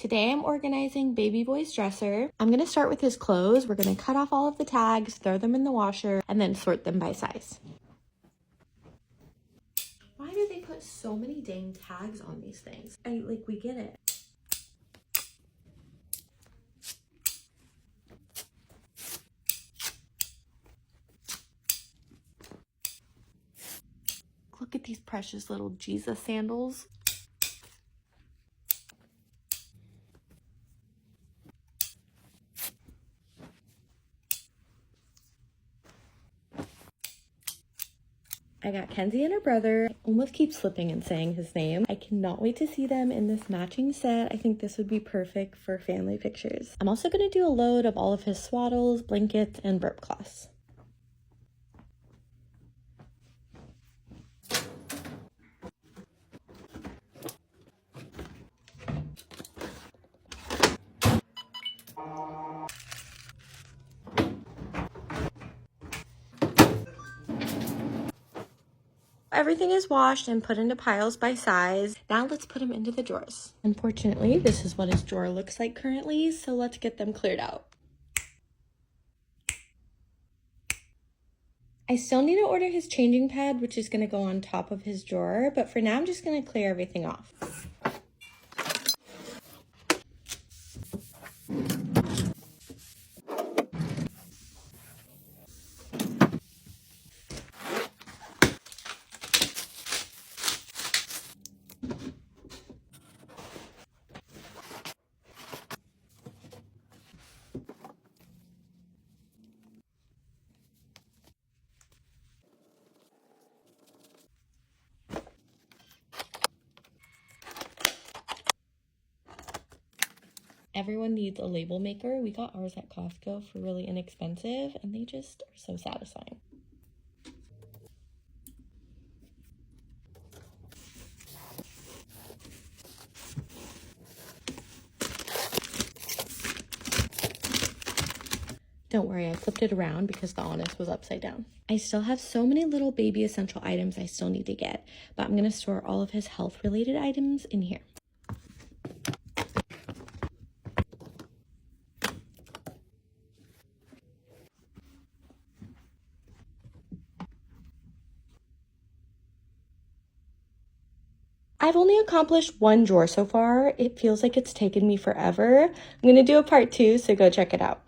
Today I'm organizing baby boy's dresser. I'm gonna start with his clothes. We're gonna cut off all of the tags, throw them in the washer, and then sort them by size. Why do they put so many dang tags on these things? We get it. Look at these precious little Jesus sandals. I got Kenzie and her brother. I almost keep slipping and saying his name. I cannot wait to see them in this matching set. I think this would be perfect for family pictures. I'm also gonna do a load of all of his swaddles, blankets, and burp cloths. Everything is washed and put into piles by size. Now let's put them into the drawers. Unfortunately, this is what his drawer looks like currently, so let's get them cleared out. I still need to order his changing pad, which is gonna go on top of his drawer, but for now I'm just gonna clear everything off. Everyone needs a label maker. We got ours at Costco for really inexpensive, and they just are so satisfying. Don't worry, I flipped it around because the Honest was upside down. I still have so many little baby essential items I still need to get, but I'm gonna store all of his health-related items in here. I've only accomplished one drawer so far. It feels like it's taken me forever. I'm gonna do a part 2, so go check it out.